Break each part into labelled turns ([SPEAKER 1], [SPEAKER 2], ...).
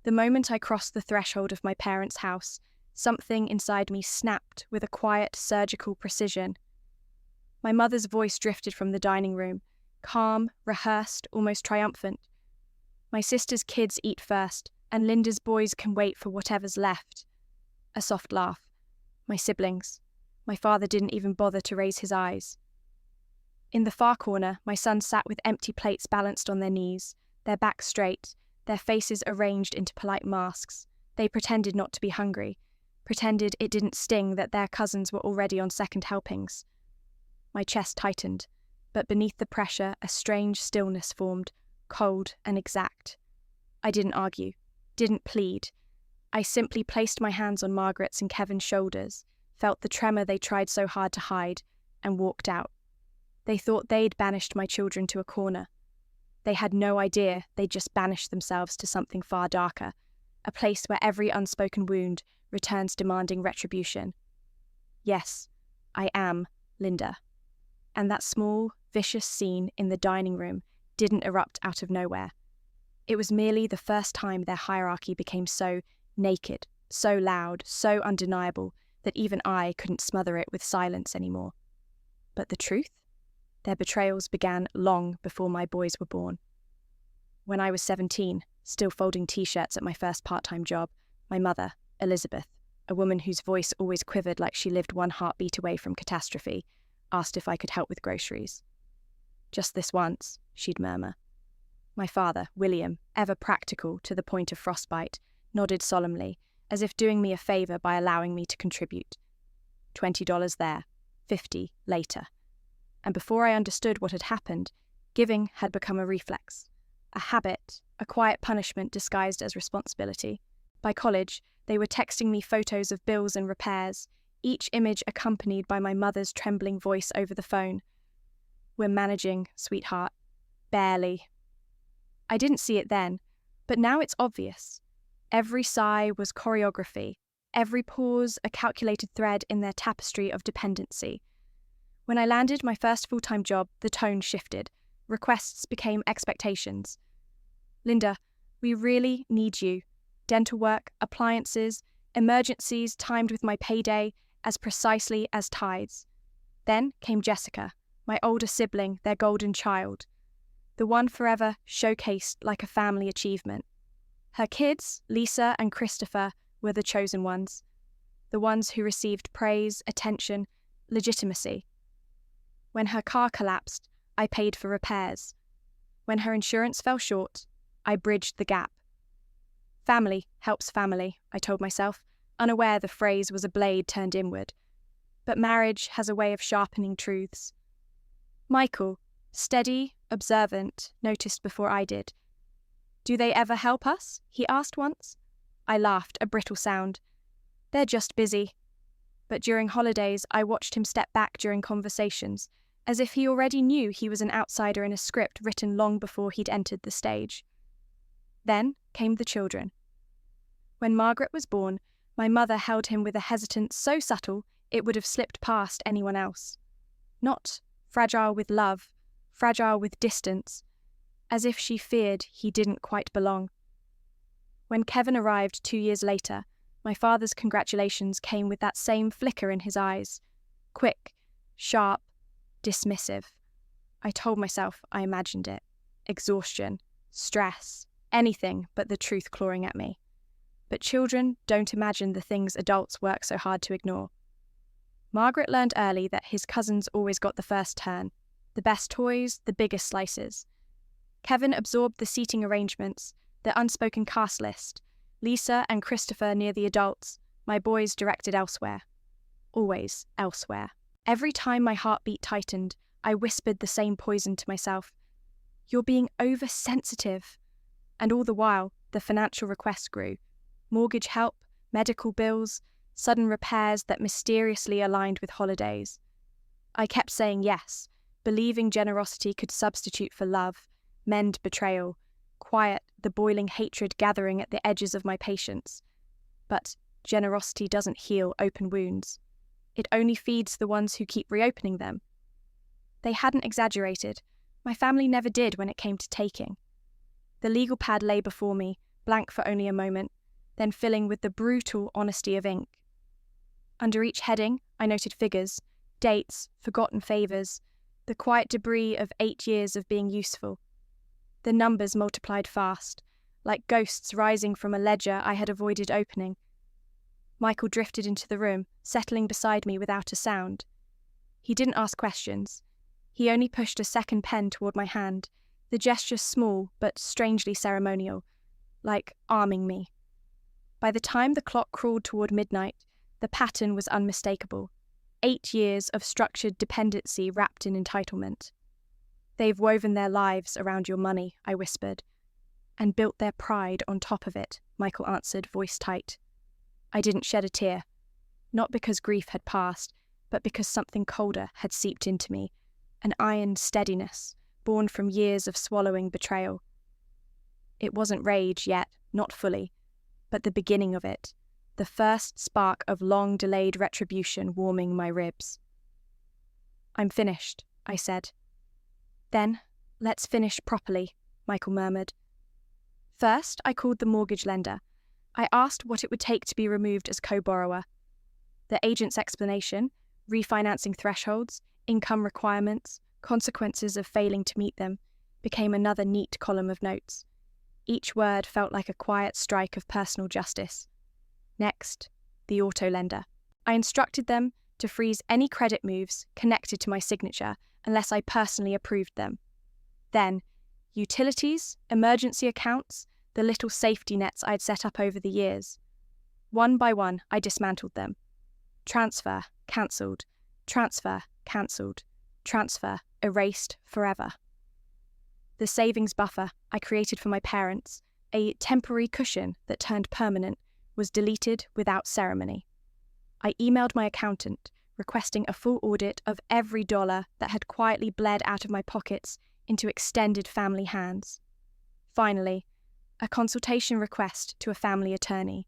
[SPEAKER 1] The moment I crossed the threshold of my parents' house, something inside me snapped with a quiet, surgical precision. My mother's voice drifted from the dining room, calm, rehearsed, almost triumphant. My sister's kids eat first, and Linda's boys can wait for whatever's left. A soft laugh. My siblings. My father didn't even bother to raise his eyes. In the far corner, my sons sat with empty plates balanced on their knees, their backs straight, their faces arranged into polite masks. They pretended not to be hungry, pretended it didn't sting that their cousins were already on second helpings. My chest tightened, but beneath the pressure a strange stillness formed, cold and exact. I didn't argue, didn't plead. I simply placed my hands on Margaret's and Kevin's shoulders, felt the tremor they tried so hard to hide, and walked out. They thought they'd banished my children to a corner. They had no idea they'd just banished themselves to something far darker, a place where every unspoken wound returns demanding retribution. Yes, I am Linda. And that small, vicious scene in the dining room didn't erupt out of nowhere. It was merely the first time their hierarchy became so naked, so loud, so undeniable that even I couldn't smother it with silence anymore. But the truth? Their betrayals began long before my boys were born. When I was 17, still folding t-shirts at my first part-time job, my mother, Elizabeth, a woman whose voice always quivered like she lived one heartbeat away from catastrophe, asked if I could help with groceries. Just this once, she'd murmur. My father, William, ever practical to the point of frostbite, nodded solemnly, as if doing me a favour by allowing me to contribute. $20 there, $50 later. And before I understood what had happened, giving had become a reflex, a habit, a quiet punishment disguised as responsibility. By college, they were texting me photos of bills and repairs, each image accompanied by my mother's trembling voice over the phone. We're managing, sweetheart. Barely. I didn't see it then, but now it's obvious. Every sigh was choreography, every pause a calculated thread in their tapestry of dependency. When I landed my first full-time job, the tone shifted. Requests became expectations. Linda, we really need you. Dental work, appliances, emergencies timed with my payday as precisely as tides. Then came Jessica, my older sibling, their golden child. The one forever showcased like a family achievement. Her kids, Lisa and Christopher, were the chosen ones. The ones who received praise, attention, legitimacy. When her car collapsed, I paid for repairs. When her insurance fell short, I bridged the gap. Family helps family, I told myself, unaware the phrase was a blade turned inward. But marriage has a way of sharpening truths. Michael, steady, observant, noticed before I did. Do they ever help us? He asked once. I laughed, a brittle sound. They're just busy. But during holidays, I watched him step back during conversations, as if he already knew he was an outsider in a script written long before he'd entered the stage. Then came the children. When Margaret was born, my mother held him with a hesitance so subtle it would have slipped past anyone else. Not fragile with love, fragile with distance, as if she feared he didn't quite belong. When Kevin arrived 2 years later, my father's congratulations came with that same flicker in his eyes, quick, sharp, dismissive. I told myself I imagined it. Exhaustion, stress, anything but the truth clawing at me. But children don't imagine the things adults work so hard to ignore. Margaret learned early that his cousins always got the first turn, the best toys, the biggest slices. Kevin absorbed the seating arrangements, the unspoken cast list, Lisa and Christopher near the adults, my boys directed elsewhere. Always elsewhere. Every time my heartbeat tightened, I whispered the same poison to myself. You're being oversensitive. And all the while, the financial requests grew. Mortgage help, medical bills, sudden repairs that mysteriously aligned with holidays. I kept saying yes, believing generosity could substitute for love, mend betrayal, quiet the boiling hatred gathering at the edges of my patience. But generosity doesn't heal open wounds. It only feeds the ones who keep reopening them. They hadn't exaggerated. My family never did when it came to taking. The legal pad lay before me, blank for only a moment, then filling with the brutal honesty of ink. Under each heading, I noted figures, dates, forgotten favours, the quiet debris of 8 years of being useful. The numbers multiplied fast, like ghosts rising from a ledger I had avoided opening. Michael drifted into the room, settling beside me without a sound. He didn't ask questions. He only pushed a second pen toward my hand, the gesture small but strangely ceremonial, like arming me. By the time the clock crawled toward midnight, the pattern was unmistakable. 8 years of structured dependency wrapped in entitlement. "They've woven their lives around your money," I whispered. "And built their pride on top of it," Michael answered, voice tight. I didn't shed a tear, not because grief had passed, but because something colder had seeped into me, an iron steadiness, born from years of swallowing betrayal. It wasn't rage yet, not fully, but the beginning of it, the first spark of long-delayed retribution warming my ribs. "I'm finished," I said. "Then, let's finish properly," Michael murmured. First, I called the mortgage lender. I asked what it would take to be removed as co-borrower. The agent's explanation, refinancing thresholds, income requirements, consequences of failing to meet them, became another neat column of notes. Each word felt like a quiet strike of personal justice. Next, the auto lender. I instructed them to freeze any credit moves connected to my signature unless I personally approved them. Then, utilities, emergency accounts, the little safety nets I'd set up over the years. One by one, I dismantled them. Transfer, cancelled. Transfer, cancelled. Transfer, erased forever. The savings buffer I created for my parents, a temporary cushion that turned permanent, was deleted without ceremony. I emailed my accountant, requesting a full audit of every dollar that had quietly bled out of my pockets into extended family hands. Finally, a consultation request to a family attorney.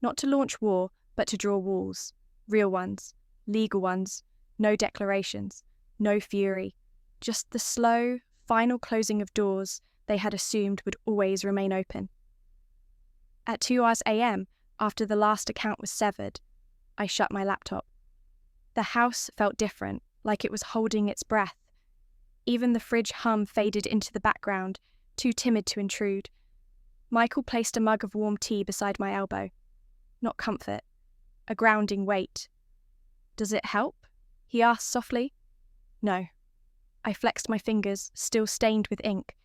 [SPEAKER 1] Not to launch war, but to draw walls. Real ones, legal ones, no declarations, no fury. Just the slow, final closing of doors they had assumed would always remain open. At 2 a.m., after the last account was severed, I shut my laptop. The house felt different, like it was holding its breath. Even the fridge hum faded into the background, too timid to intrude. Michael placed a mug of warm tea beside my elbow. Not comfort, a grounding weight. "Does it help?" he asked softly. No. I flexed my fingers, still stained with ink.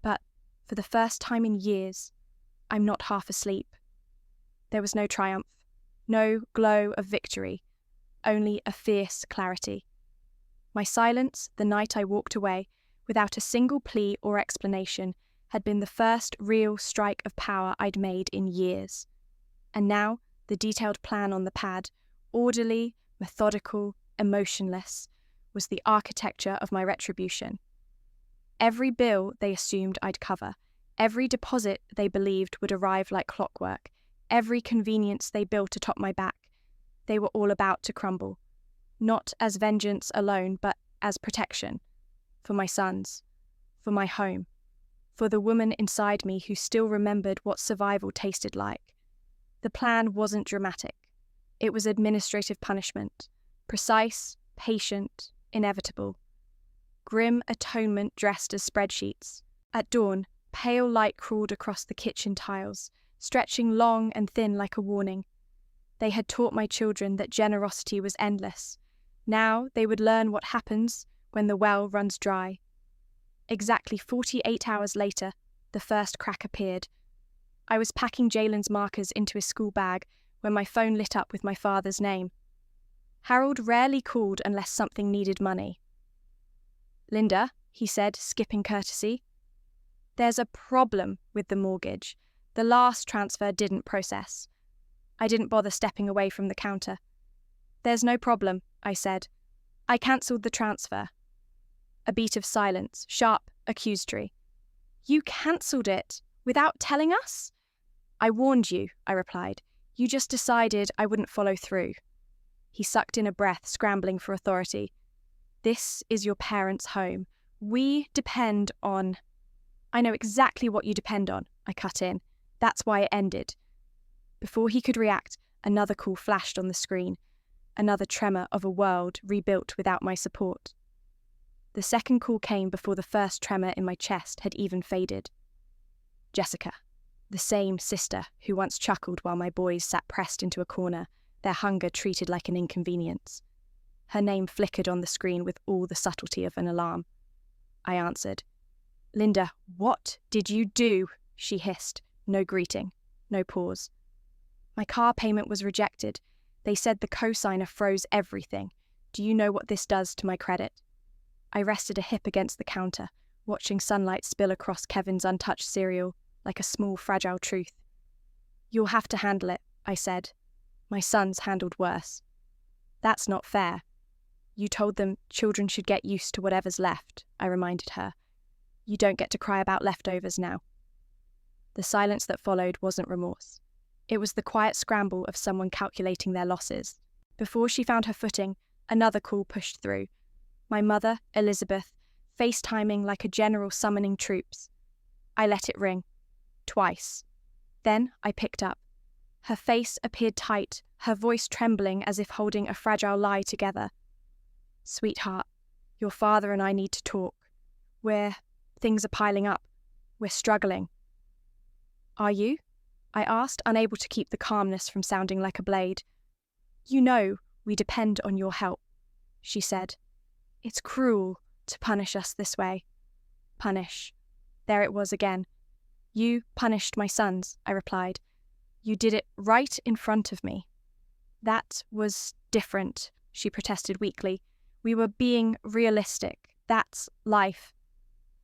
[SPEAKER 1] But, for the first time in years, I'm not half asleep. There was no triumph, no glow of victory, only a fierce clarity. My silence, the night I walked away, without a single plea or explanation, had been the first real strike of power I'd made in years. And now, the detailed plan on the pad, orderly, methodical, emotionless, was the architecture of my retribution. Every bill they assumed I'd cover, every deposit they believed would arrive like clockwork, every convenience they built atop my back, they were all about to crumble. Not as vengeance alone, but as protection. For my sons. For my home. For the woman inside me who still remembered what survival tasted like. The plan wasn't dramatic. It was administrative punishment. Precise, patient, inevitable. Grim atonement dressed as spreadsheets. At dawn, pale light crawled across the kitchen tiles, stretching long and thin like a warning. They had taught my children that generosity was endless. Now they would learn what happens when the well runs dry. Exactly 48 hours later, the first crack appeared. I was packing Jalen's markers into his school bag when my phone lit up with my father's name. Harold rarely called unless something needed money. "Linda," he said, skipping courtesy. "There's a problem with the mortgage. The last transfer didn't process." I didn't bother stepping away from the counter. "There's no problem," I said. "I cancelled the transfer." A beat of silence, sharp, accusatory. "You cancelled it without telling us?" "I warned you," I replied. "You just decided I wouldn't follow through." He sucked in a breath, scrambling for authority. "This is your parents' home. We depend on—" "I know exactly what you depend on," I cut in. That's why it ended. Before he could react, another call flashed on the screen, another tremor of a world rebuilt without my support. The second call came before the first tremor in my chest had even faded. Jessica, the same sister who once chuckled while my boys sat pressed into a corner, their hunger treated like an inconvenience. Her name flickered on the screen with all the subtlety of an alarm. I answered. "Linda, what did you do?" she hissed. No greeting, no pause. "My car payment was rejected. They said the cosigner froze everything. Do you know what this does to my credit?" I rested a hip against the counter, watching sunlight spill across Kevin's untouched cereal like a small, fragile truth. "You'll have to handle it," I said. "My son's handled worse." "That's not fair." "You told them children should get used to whatever's left," I reminded her. "You don't get to cry about leftovers now." The silence that followed wasn't remorse. It was the quiet scramble of someone calculating their losses. Before she found her footing, another call pushed through. My mother, Elizabeth, FaceTiming like a general summoning troops. I let it ring. Twice. Then I picked up. Her face appeared tight, her voice trembling as if holding a fragile lie together. "Sweetheart, your father and I need to talk. Things are piling up. We're struggling." "Are you?" I asked, unable to keep the calmness from sounding like a blade. "You know we depend on your help," she said. "It's cruel to punish us this way." Punish. There it was again. "You punished my sons," I replied. "You did it right in front of me." "That was different," she protested weakly. "We were being realistic. That's life."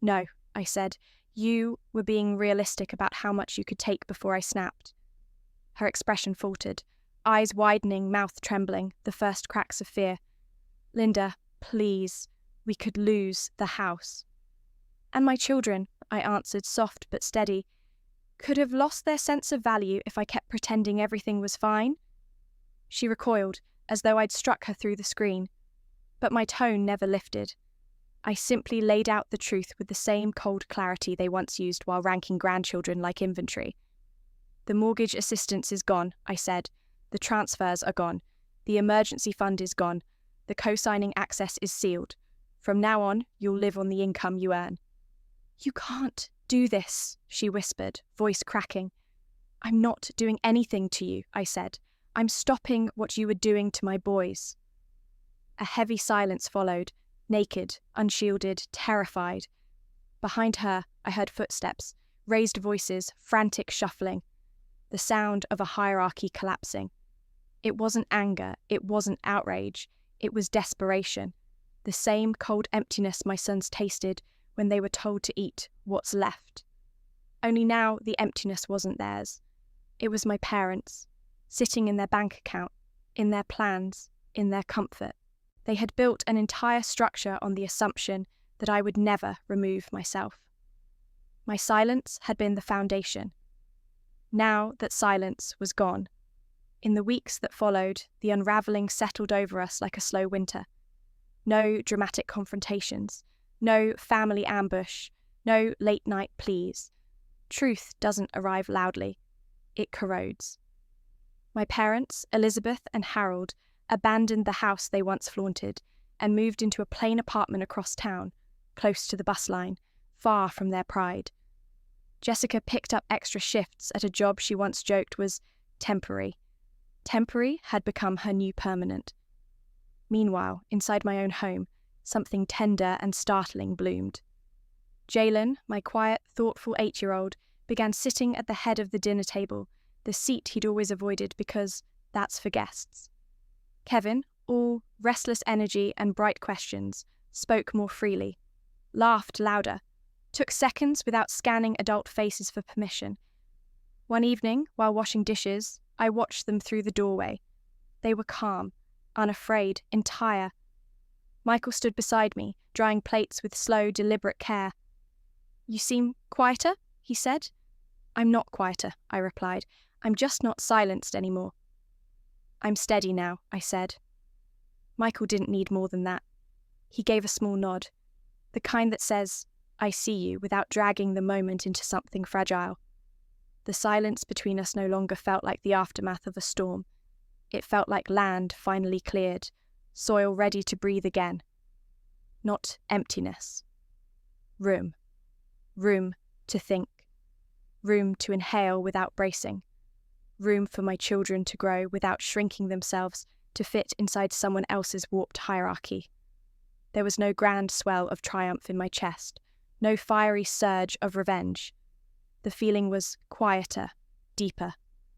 [SPEAKER 1] "No," I said. "You were being realistic about how much you could take before I snapped." Her expression faltered, eyes widening, mouth trembling, the first cracks of fear. "Linda, please, we could lose the house." "And my children," I answered, soft but steady, "could have lost their sense of value if I kept pretending everything was fine." She recoiled, as though I'd struck her through the screen. But my tone never lifted. I simply laid out the truth with the same cold clarity they once used while ranking grandchildren like inventory. "The mortgage assistance is gone," I said. "The transfers are gone. The emergency fund is gone. The co-signing access is sealed. From now on, you'll live on the income you earn." "You can't do this," she whispered, voice cracking. "I'm not doing anything to you," I said. "I'm stopping what you were doing to my boys." A heavy silence followed, naked, unshielded, terrified. Behind her, I heard footsteps, raised voices, frantic shuffling, the sound of a hierarchy collapsing. It wasn't anger, it wasn't outrage, it was desperation, the same cold emptiness my sons tasted when they were told to eat what's left. Only now the emptiness wasn't theirs. It was my parents', sitting in their bank account, in their plans, in their comfort. They had built an entire structure on the assumption that I would never remove myself. My silence had been the foundation. Now that silence was gone, in the weeks that followed, the unravelling settled over us like a slow winter. No dramatic confrontations, no family ambush, no late-night pleas. Truth doesn't arrive loudly. It corrodes. My parents, Elizabeth and Harold, abandoned the house they once flaunted and moved into a plain apartment across town, close to the bus line, far from their pride. Jessica picked up extra shifts at a job she once joked was temporary. Temporary had become her new permanent. Meanwhile, inside my own home, something tender and startling bloomed. Jalen, my quiet, thoughtful 8-year-old, began sitting at the head of the dinner table, the seat he'd always avoided because that's for guests. Kevin, all restless energy and bright questions, spoke more freely, laughed louder, took seconds without scanning adult faces for permission. One evening, while washing dishes, I watched them through the doorway. They were calm, unafraid, entire. Michael stood beside me, drying plates with slow, deliberate care. "You seem quieter," he said. "I'm not quieter," I replied. "I'm just not silenced anymore." "I'm steady now," I said. Michael didn't need more than that. He gave a small nod, the kind that says, "I see you," without dragging the moment into something fragile. The silence between us no longer felt like the aftermath of a storm. It felt like land finally cleared, soil ready to breathe again. Not emptiness. Room. Room to think. Room to inhale without bracing. Room for my children to grow without shrinking themselves to fit inside someone else's warped hierarchy. There was no grand swell of triumph in my chest, no fiery surge of revenge. The feeling was quieter, deeper,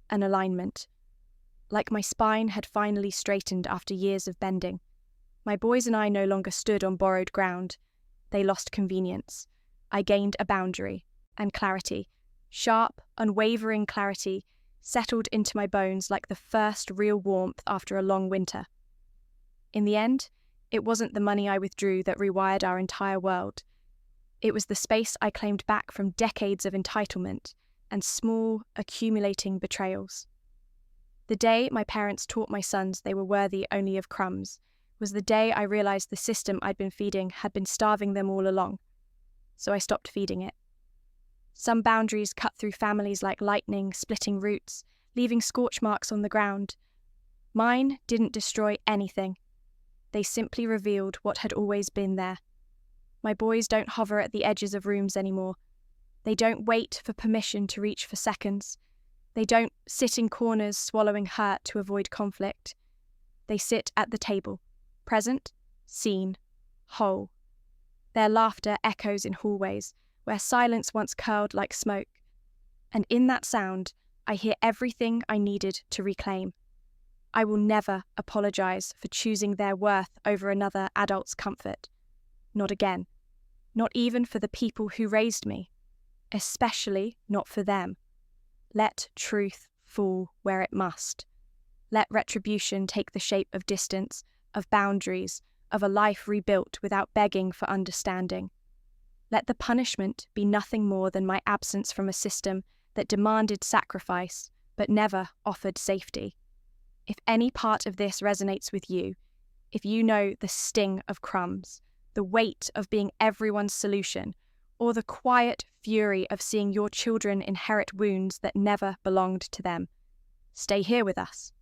[SPEAKER 1] an alignment. Like my spine had finally straightened after years of bending. My boys and I no longer stood on borrowed ground. They lost convenience. I gained a boundary, and clarity, sharp, unwavering clarity, settled into my bones like the first real warmth after a long winter. In the end, it wasn't the money I withdrew that rewired our entire world. It was the space I claimed back from decades of entitlement and small, accumulating betrayals. The day my parents taught my sons they were worthy only of crumbs was the day I realized the system I'd been feeding had been starving them all along. So I stopped feeding it. Some boundaries cut through families like lightning, splitting roots, leaving scorch marks on the ground. Mine didn't destroy anything. They simply revealed what had always been there. My boys don't hover at the edges of rooms anymore. They don't wait for permission to reach for seconds. They don't sit in corners swallowing hurt to avoid conflict. They sit at the table, present, seen, whole. Their laughter echoes in hallways, where silence once curled like smoke. And in that sound, I hear everything I needed to reclaim. I will never apologize for choosing their worth over another adult's comfort. Not again. Not even for the people who raised me. Especially not for them. Let truth fall where it must. Let retribution take the shape of distance, of boundaries, of a life rebuilt without begging for understanding. Let the punishment be nothing more than my absence from a system that demanded sacrifice but never offered safety. If any part of this resonates with you, if you know the sting of crumbs, the weight of being everyone's solution, or the quiet fury of seeing your children inherit wounds that never belonged to them, stay here with us.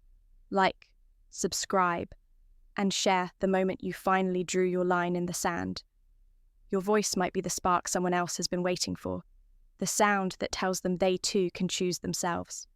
[SPEAKER 1] Like, subscribe, and share the moment you finally drew your line in the sand. Your voice might be the spark someone else has been waiting for, the sound that tells them they too can choose themselves.